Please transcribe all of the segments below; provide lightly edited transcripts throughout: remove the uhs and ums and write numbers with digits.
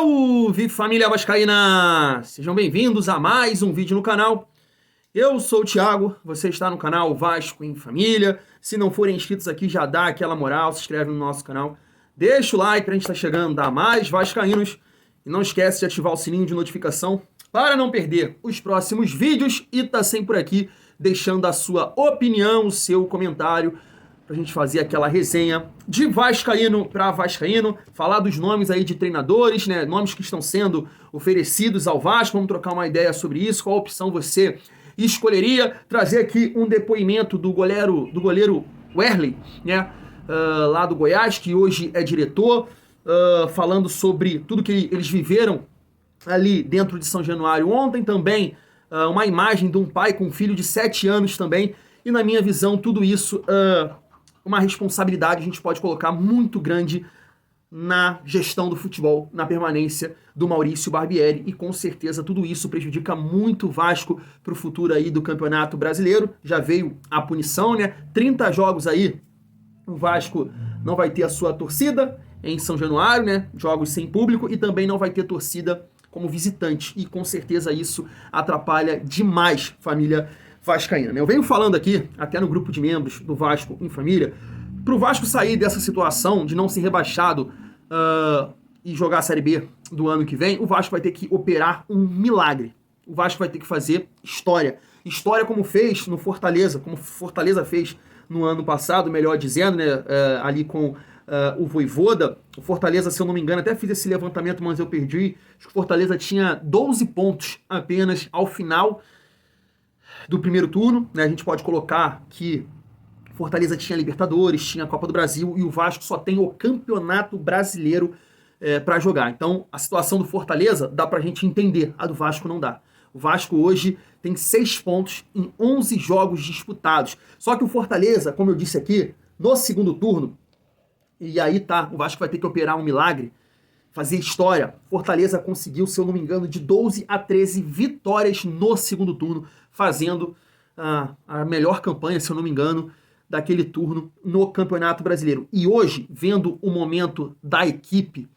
Salve, família vascaína! Sejam bem-vindos a mais um vídeo no canal. Eu sou o Thiago, você está no canal Vasco em Família. Se não forem inscritos aqui, já dá aquela moral, se inscreve no nosso canal. Deixa o like pra gente estar chegando a mais vascaínos. E não esquece de ativar o sininho de notificação para não perder os próximos vídeos. E tá sempre por aqui deixando a sua opinião, o seu comentário, pra gente fazer aquela resenha de vascaíno para vascaíno, falar dos nomes aí de treinadores, né, nomes que estão sendo oferecidos ao Vasco, vamos trocar uma ideia sobre isso, qual opção você escolheria, trazer aqui um depoimento do goleiro Wehrli, né, lá do Goiás, que hoje é diretor, falando sobre tudo que eles viveram ali dentro de São Januário ontem, também uma imagem de um pai com um filho de 7 anos também, e na minha visão tudo isso uma responsabilidade a gente pode colocar muito grande na gestão do futebol, na permanência do Maurício Barbieri, e com certeza tudo isso prejudica muito o Vasco para o futuro aí do Campeonato Brasileiro. Já veio a punição, né? 30 jogos aí, o Vasco não vai ter a sua torcida em São Januário, né? Jogos sem público, e também não vai ter torcida como visitante, e com certeza isso atrapalha demais família vascaína, né? Eu venho falando aqui, até no grupo de membros do Vasco em Família, para o Vasco sair dessa situação de não ser rebaixado e jogar a Série B do ano que vem, o Vasco vai ter que operar um milagre. O Vasco vai ter que fazer história. História como fez no Fortaleza, como Fortaleza fez no ano passado, melhor dizendo, né? Ali com o Vojvoda. O Fortaleza, se eu não me engano, até fiz esse levantamento, mas eu perdi. Acho que o Fortaleza tinha 12 pontos apenas ao final do primeiro turno, né? A gente pode colocar que Fortaleza tinha Libertadores, tinha a Copa do Brasil, e o Vasco só tem o Campeonato Brasileiro para jogar. Então, a situação do Fortaleza dá pra gente entender, a do Vasco não dá. O Vasco hoje tem 6 pontos em 11 jogos disputados. Só que o Fortaleza, como eu disse aqui, no segundo turno, e aí tá, o Vasco vai ter que operar um milagre, fazer história. Fortaleza conseguiu, se eu não me engano, de 12 a 13 vitórias no segundo turno, fazendo a melhor campanha, se eu não me engano, daquele turno no Campeonato Brasileiro. E hoje, vendo o momento da equipe,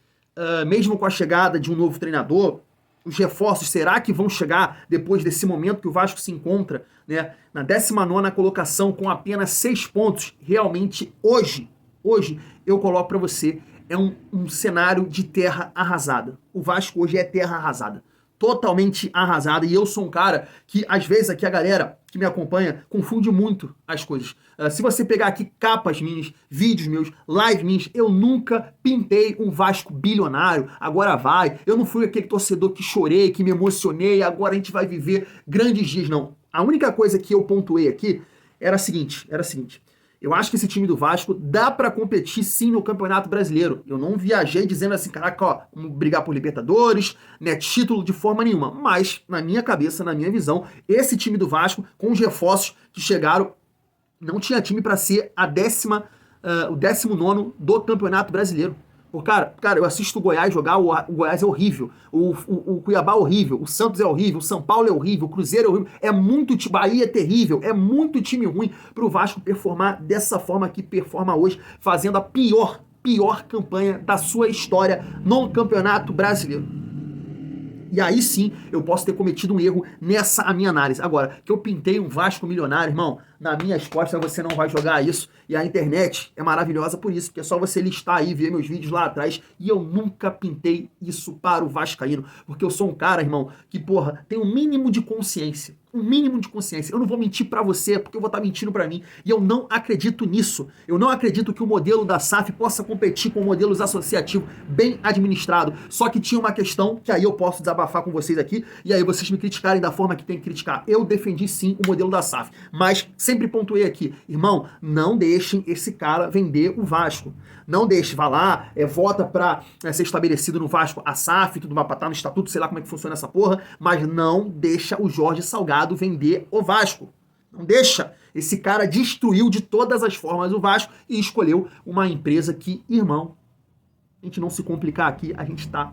mesmo com a chegada de um novo treinador, os reforços, será que vão chegar depois desse momento que o Vasco se encontra, né, na 19ª colocação com apenas 6 pontos? Realmente, hoje eu coloco para você, é um cenário de terra arrasada. O Vasco hoje é terra arrasada. Totalmente arrasada. E eu sou um cara que, às vezes, aqui a galera que me acompanha confunde muito as coisas. Se você pegar aqui capas minhas, vídeos meus, live minhas, eu nunca pintei um Vasco bilionário, agora vai. Eu não fui aquele torcedor que chorei, que me emocionei, agora a gente vai viver grandes dias, não. A única coisa que eu pontuei aqui era a seguinte. Eu acho que esse time do Vasco dá pra competir sim no Campeonato Brasileiro. Eu não viajei dizendo assim, caraca, ó, vamos brigar por Libertadores, né, título de forma nenhuma. Mas, na minha cabeça, na minha visão, esse time do Vasco, com os reforços que chegaram, não tinha time pra ser o 19º do Campeonato Brasileiro. Cara, eu assisto o Goiás jogar, o Goiás é horrível, o Cuiabá é horrível, o Santos é horrível, o São Paulo é horrível, o Cruzeiro é horrível, Bahia é terrível, é muito time ruim pro Vasco performar dessa forma que performa hoje, fazendo a pior campanha da sua história no Campeonato Brasileiro. E aí sim, eu posso ter cometido um erro nessa a minha análise. Agora, que eu pintei um Vasco milionário, irmão, nas minhas costas você não vai jogar isso. E a internet é maravilhosa por isso, porque é só você listar aí, ver meus vídeos lá atrás. E eu nunca pintei isso para o vascaíno, porque eu sou um cara, irmão, que, porra, tem um mínimo de consciência. Um mínimo de consciência. Eu não vou mentir pra você, porque eu vou estar mentindo pra mim. E eu não acredito nisso. Eu não acredito que o modelo da SAF possa competir com modelos associativos bem administrados. Só que tinha uma questão que aí eu posso desabafar com vocês aqui, e aí vocês me criticarem da forma que tem que criticar. Eu defendi sim o modelo da SAF, mas sempre pontuei aqui, irmão, não deixem esse cara vender o Vasco. Não deixe, vá lá, vota pra ser estabelecido no Vasco a SAF, tudo vai pra estar no estatuto, sei lá como é que funciona essa porra, mas não deixa o Jorge Salgado vender o Vasco. Não deixa. Esse cara destruiu de todas as formas o Vasco e escolheu uma empresa que, irmão, a gente não se complicar aqui, a gente tá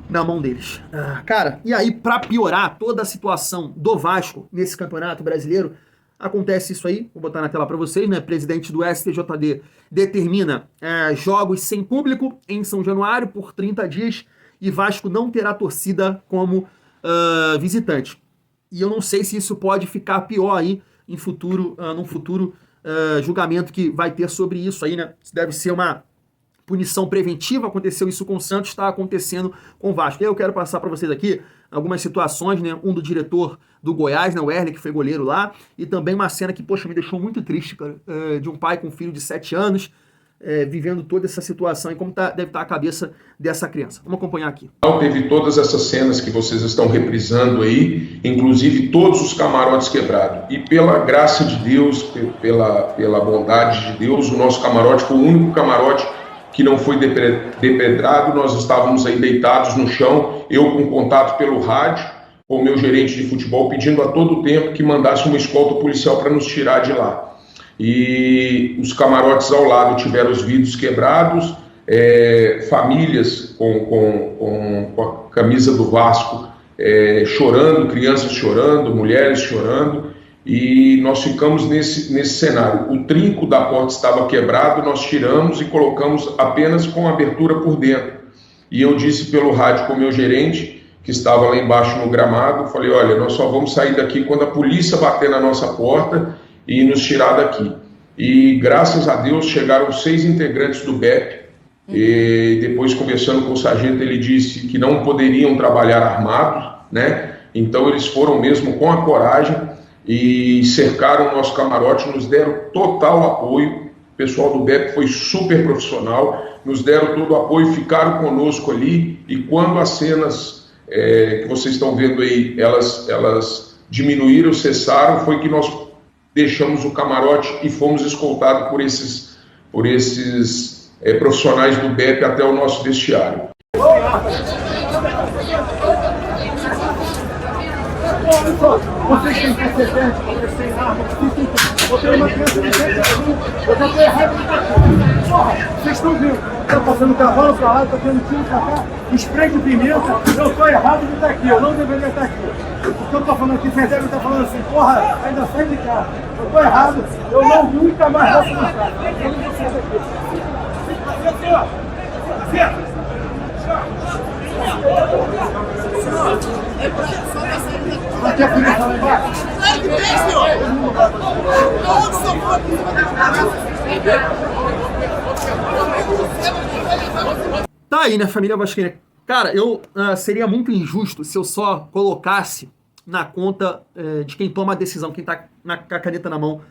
na mão deles. Cara, e aí pra piorar toda a situação do Vasco nesse Campeonato Brasileiro, Acontece isso aí, vou botar na tela para vocês, né? Presidente do STJD determina jogos sem público em São Januário por 30 dias e Vasco não terá torcida como visitante. E eu não sei se isso pode ficar pior aí em futuro, num futuro julgamento que vai ter sobre isso aí, né? Isso deve ser uma punição preventiva. Aconteceu isso com o Santos, está acontecendo com o Vasco. E aí eu quero passar para vocês aqui algumas situações, né? Um do diretor do Goiás, né? O Erle, que foi goleiro lá, e também uma cena que, poxa, me deixou muito triste, cara, de um pai com um filho de 7 anos, vivendo toda essa situação e como deve estar a cabeça dessa criança. Vamos acompanhar aqui. Teve todas essas cenas que vocês estão reprisando aí, inclusive todos os camarotes quebrados. E pela graça de Deus, pela bondade de Deus, o nosso camarote foi o único camarote que não foi depedrado. Nós estávamos aí deitados no chão, eu com contato pelo rádio com o meu gerente de futebol, pedindo a todo tempo que mandasse uma escolta policial para nos tirar de lá. E os camarotes ao lado tiveram os vidros quebrados, famílias com a camisa do Vasco chorando, crianças chorando, mulheres chorando, e nós ficamos nesse cenário. O trinco da porta estava quebrado, nós tiramos e colocamos apenas com abertura por dentro. E eu disse pelo rádio com o meu gerente, que estava lá embaixo no gramado, falei, olha, nós só vamos sair daqui quando a polícia bater na nossa porta e nos tirar daqui. E graças a Deus chegaram 6 integrantes do BEP, e depois conversando com o sargento ele disse que não poderiam trabalhar armados, né? Então eles foram mesmo com a coragem e cercaram o nosso camarote, nos deram total apoio. O pessoal do BEP foi super profissional, nos deram todo o apoio, ficaram conosco ali, e quando as cenas que vocês estão vendo aí, elas diminuíram, cessaram, foi que nós deixamos o camarote e fomos escoltados por esses profissionais do BEP até o nosso vestiário. Vocês têm precedente, vocês têm arma, eu tenho uma criança de 10 anos, eu já estou errado de estar aqui. Porra, vocês estão vendo, está passando cavalo para lá, está tendo tiro para cá, spray de pimenta, eu estou errado de estar aqui, eu não deveria estar aqui. O que eu estou falando aqui, vocês devem estar falando assim, porra, ainda sai de casa, eu estou errado, eu não nunca mais vou começar. Eu não vou sair daqui. Aqui a polícia lá embaixo? Claro que tem, senhor! Todos são Tá aí, né, família vascaína? Cara, seria muito injusto se eu só colocasse na conta de quem toma a decisão, quem tá com a caneta na mão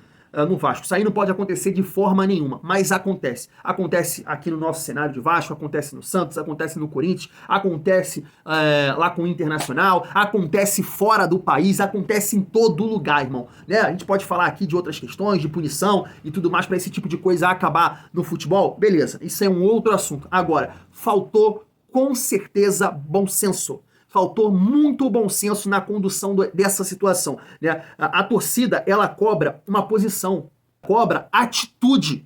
no Vasco. Isso aí não pode acontecer de forma nenhuma, mas acontece. Acontece aqui no nosso cenário de Vasco, acontece no Santos, acontece no Corinthians, acontece lá com o Internacional, acontece fora do país, acontece em todo lugar, irmão. Né? A gente pode falar aqui de outras questões, de punição e tudo mais para esse tipo de coisa acabar no futebol. Beleza, isso é um outro assunto. Agora, faltou com certeza bom senso. Faltou muito bom senso na condução dessa situação. Né? A torcida, ela cobra uma posição, cobra atitude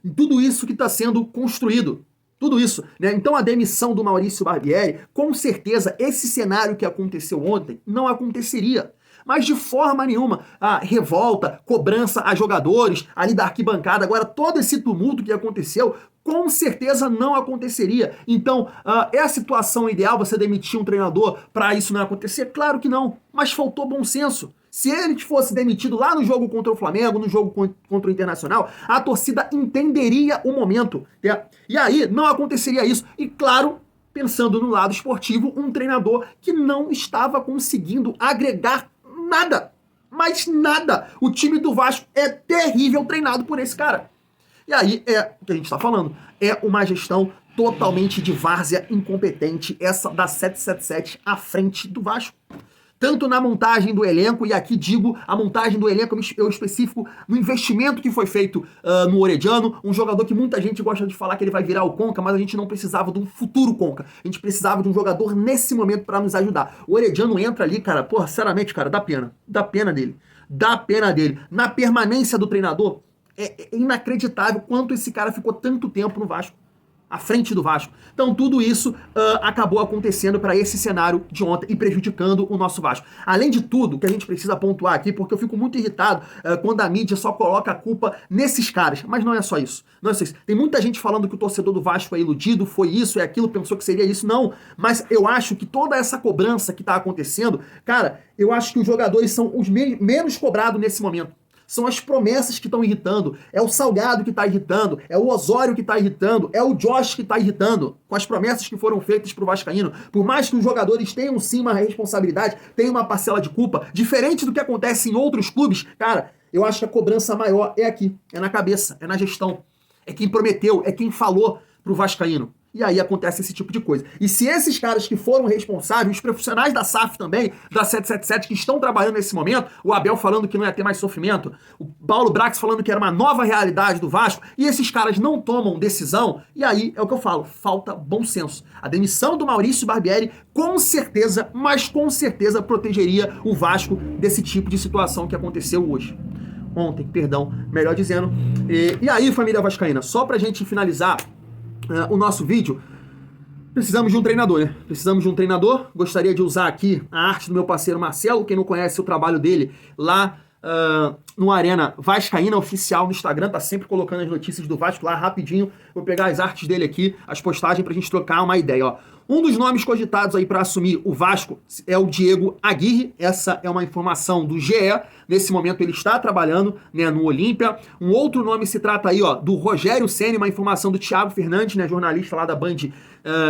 em tudo isso que está sendo construído. Tudo isso. Né? Então a demissão do Maurício Barbieri, com certeza esse cenário que aconteceu ontem não aconteceria. Mas de forma nenhuma, a revolta, cobrança a jogadores, ali da arquibancada, agora todo esse tumulto que aconteceu, com certeza não aconteceria. Então, é a situação ideal você demitir um treinador para isso não acontecer? Claro que não, mas faltou bom senso. Se ele fosse demitido lá no jogo contra o Flamengo, no jogo contra o Internacional, a torcida entenderia o momento. Né? E aí não aconteceria isso. E claro, pensando no lado esportivo, um treinador que não estava conseguindo agregar nada, mas nada. O time do Vasco é terrível treinado por esse cara. E aí é o que a gente está falando, é uma gestão totalmente de várzea incompetente, essa da 777 à frente do Vasco. Tanto na montagem do elenco, e aqui digo a montagem do elenco, eu específico no investimento que foi feito no Orediano, um jogador que muita gente gosta de falar que ele vai virar o Conca, mas a gente não precisava de um futuro Conca, a gente precisava de um jogador nesse momento para nos ajudar. O Orediano entra ali, cara, porra, sinceramente, cara, dá pena dele. Na permanência do treinador, é inacreditável quanto esse cara ficou tanto tempo no Vasco. à frente do Vasco. Então tudo isso acabou acontecendo para esse cenário de ontem e prejudicando o nosso Vasco. Além de tudo, que a gente precisa pontuar aqui, porque eu fico muito irritado quando a mídia só coloca a culpa nesses caras, mas não é só isso. Não é só isso. Tem muita gente falando que o torcedor do Vasco é iludido, foi isso, é aquilo, pensou que seria isso. Não, mas eu acho que toda essa cobrança que tá acontecendo, cara, eu acho que os jogadores são os menos cobrados nesse momento. São as promessas que estão irritando, é o Salgado que está irritando, é o Osório que está irritando, é o Josh que está irritando, com as promessas que foram feitas para o Vascaíno. Por mais que os jogadores tenham sim uma responsabilidade, tenham uma parcela de culpa, diferente do que acontece em outros clubes, cara, eu acho que a cobrança maior é aqui, é na cabeça, é na gestão, é quem prometeu, é quem falou para o Vascaíno. E aí acontece esse tipo de coisa. E se esses caras que foram responsáveis, os profissionais da SAF também, da 777, que estão trabalhando nesse momento, o Abel falando que não ia ter mais sofrimento, o Paulo Brax falando que era uma nova realidade do Vasco, e esses caras não tomam decisão, e aí é o que eu falo, falta bom senso. A demissão do Maurício Barbieri, com certeza, mas com certeza protegeria o Vasco desse tipo de situação que aconteceu hoje. Ontem, perdão, melhor dizendo. E aí, família vascaína, só pra gente finalizar o nosso vídeo, precisamos de um treinador, né? Precisamos de um treinador. Gostaria de usar aqui a arte do meu parceiro Marcelo. Quem não conhece o trabalho dele, lá no Arena Vascaína Oficial no Instagram, tá sempre colocando as notícias do Vasco lá rapidinho. Vou pegar as artes dele aqui, as postagens, pra gente trocar uma ideia, ó. Um dos nomes cogitados aí para assumir o Vasco é o Diego Aguirre. Essa é uma informação do GE. Nesse momento ele está trabalhando, né, no Olímpia. Um outro nome se trata aí, ó, do Rogério Ceni, uma informação do Thiago Fernandes, né, jornalista lá da Band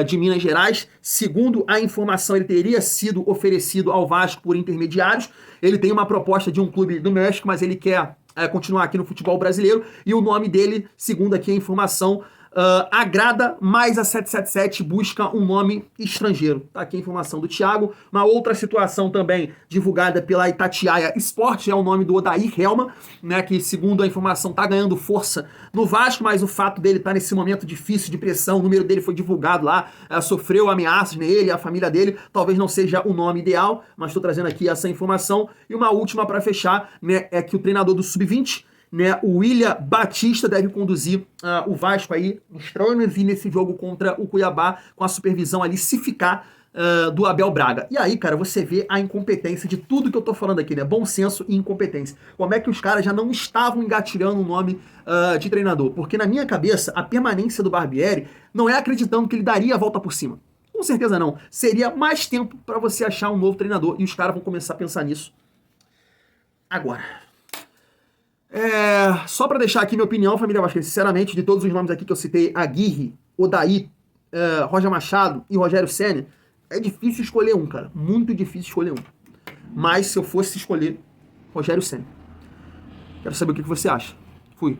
de Minas Gerais. Segundo a informação, ele teria sido oferecido ao Vasco por intermediários. Ele tem uma proposta de um clube do México, mas ele quer continuar aqui no futebol brasileiro. E o nome dele, segundo aqui a informação, agrada, mas a 777 busca um nome estrangeiro. Tá aqui a informação do Thiago. Uma outra situação também divulgada pela Itatiaia Sport é o nome do Odair Helma, né, que segundo a informação tá ganhando força no Vasco, mas o fato dele estar nesse momento difícil de pressão, o número dele foi divulgado lá, sofreu ameaças nele, a família dele, talvez não seja o nome ideal, mas estou trazendo aqui essa informação. E uma última para fechar, né, é que o treinador do Sub-20, né, o William Batista deve conduzir o Vasco aí nos treinos e nesse jogo contra o Cuiabá, com a supervisão ali, se ficar, do Abel Braga. E aí, cara, você vê a incompetência de tudo que eu tô falando aqui, né? Bom senso e incompetência. Como é que os caras já não estavam engatilhando o nome de treinador? Porque na minha cabeça, a permanência do Barbieri não é acreditando que ele daria a volta por cima. Com certeza não. Seria mais tempo para você achar um novo treinador e os caras vão começar a pensar nisso agora. Só para deixar aqui minha opinião, família vascaína, sinceramente, de todos os nomes aqui que eu citei, Aguirre, Odair, Roger Machado e Rogério Ceni, é difícil escolher um, cara. Muito difícil escolher um. Mas se eu fosse escolher, Rogério Ceni. Quero saber o que você acha. Fui.